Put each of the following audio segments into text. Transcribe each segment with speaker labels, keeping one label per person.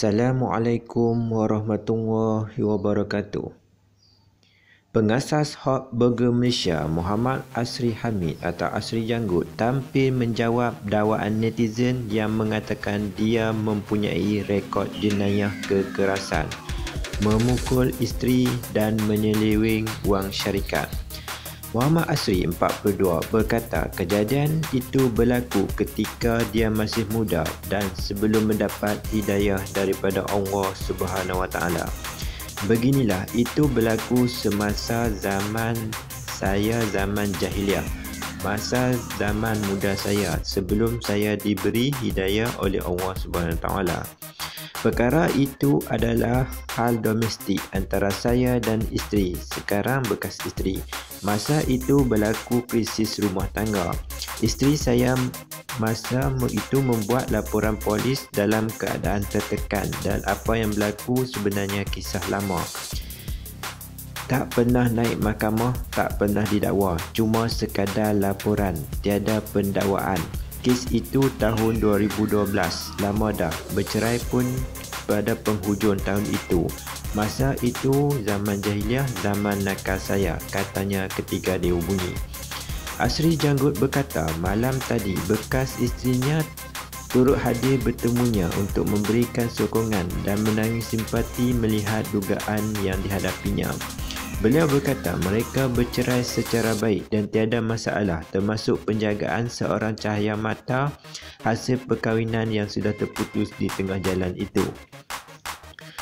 Speaker 1: Assalamualaikum warahmatullahi wabarakatuh. Pengasas Hot Burger Malaysia, Muhammad Asri Hamid atau Asri Janggut, tampil menjawab dakwaan netizen yang mengatakan dia mempunyai rekod jenayah kekerasan, memukul isteri dan menyeleweng wang syarikat. Muhammad Asri, 42, berkata kejadian itu berlaku ketika dia masih muda dan sebelum mendapat hidayah daripada Allah Subhanahu Wa Taala. Beginilah itu berlaku semasa zaman saya, zaman jahiliah, masa zaman muda saya sebelum saya diberi hidayah oleh Allah Subhanahu Wa Taala. Perkara itu adalah hal domestik antara saya dan isteri, sekarang bekas isteri. Masa itu berlaku krisis rumah tangga. Isteri saya masa itu membuat laporan polis dalam keadaan tertekan dan apa yang berlaku sebenarnya kisah lama. Tak pernah naik mahkamah, tak pernah didakwa, cuma sekadar laporan, tiada pendakwaan. Kes itu tahun 2012, lama dah. Bercerai pun pada penghujung tahun itu. Masa itu zaman jahiliah, zaman nakal saya, katanya ketika dihubungi. Asri Janggut berkata malam tadi bekas isterinya turut hadir bertemunya untuk memberikan sokongan dan menangis simpati melihat dugaan yang dihadapinya. Beliau berkata mereka bercerai secara baik dan tiada masalah, termasuk penjagaan seorang cahaya mata hasil perkahwinan yang sudah terputus di tengah jalan itu.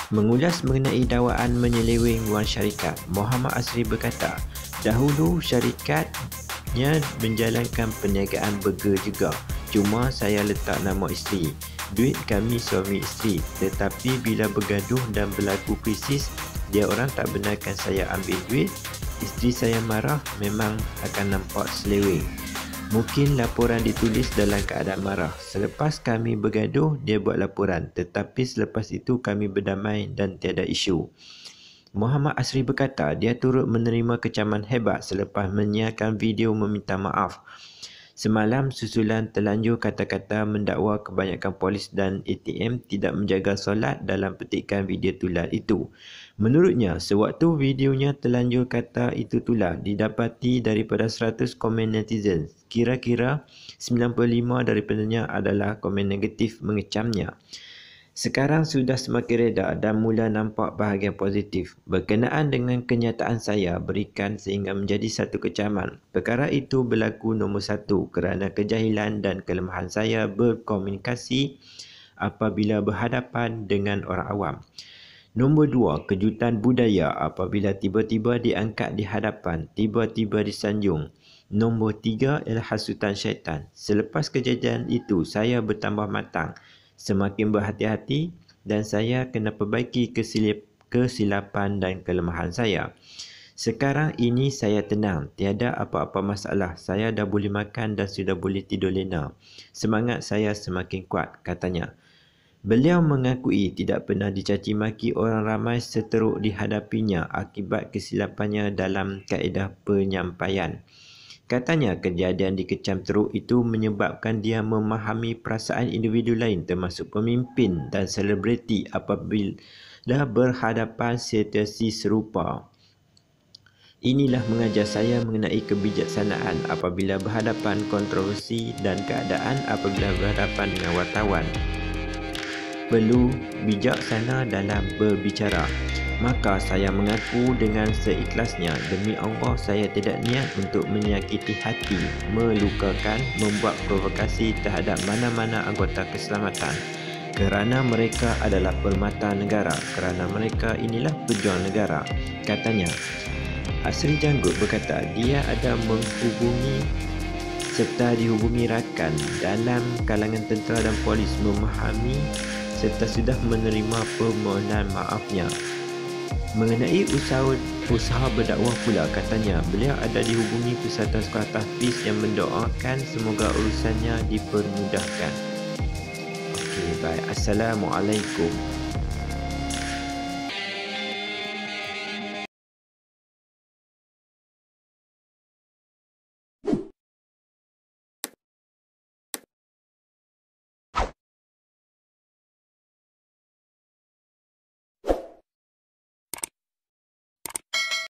Speaker 1: Mengulas mengenai dakwaan menyeleweng wang syarikat, Muhammad Asri berkata, dahulu syarikatnya menjalankan perniagaan burger juga, cuma saya letak nama isteri. Duit kami suami isteri, tetapi bila bergaduh dan berlaku krisis, dia orang tak benarkan saya ambil duit, isteri saya marah, memang akan nampak seleweng. Mungkin laporan ditulis dalam keadaan marah. Selepas kami bergaduh, dia buat laporan, tetapi selepas itu kami berdamai dan tiada isu. Muhammad Asri berkata dia turut menerima kecaman hebat selepas menyiarkan video meminta maaf. Semalam susulan terlanjur kata-kata mendakwa kebanyakan polis dan ATM tidak menjaga solat dalam petikan video tular itu. Menurutnya, sewaktu videonya terlanjur kata itu tular, didapati daripada 100 komen netizen, kira-kira 95 daripadanya adalah komen negatif mengecamnya. Sekarang sudah semakin reda dan mula nampak bahagian positif. Berkenaan dengan kenyataan saya berikan sehingga menjadi satu kecaman. Perkara itu berlaku nombor satu kerana kejahilan dan kelemahan saya berkomunikasi apabila berhadapan dengan orang awam. Nombor dua, kejutan budaya apabila tiba-tiba diangkat di hadapan, tiba-tiba disanjung. Nombor tiga ialah hasutan syaitan. Selepas kejadian itu, saya bertambah matang, semakin berhati-hati dan saya kena perbaiki kesilapan dan kelemahan saya. Sekarang ini saya tenang, tiada apa-apa masalah. Saya dah boleh makan dan sudah boleh tidur lena. Semangat saya semakin kuat, katanya. Beliau mengakui tidak pernah dicaci maki orang ramai seteruk dihadapinya akibat kesilapannya dalam kaedah penyampaian. Katanya kejadian dikecam teruk itu menyebabkan dia memahami perasaan individu lain termasuk pemimpin dan selebriti apabila berhadapan situasi serupa. Inilah mengajar saya mengenai kebijaksanaan apabila berhadapan kontroversi dan keadaan apabila berhadapan dengan wartawan. Perlu bijaksana dalam berbicara. Maka saya mengaku dengan seikhlasnya, demi Allah saya tidak niat untuk menyakiti hati, melukakan, membuat provokasi terhadap mana-mana anggota keselamatan. Kerana mereka adalah permata negara, kerana mereka inilah pejuang negara, katanya. Asri Janggut berkata dia ada menghubungi serta dihubungi rakan dalam kalangan tentera dan polis memahami serta sudah menerima permohonan maafnya. Mengenai usaha berdakwah pula, katanya beliau ada dihubungi Persatuan Sekolah Tahfiz yang mendoakan semoga urusannya dipermudahkan. Okey, baik. Assalamualaikum.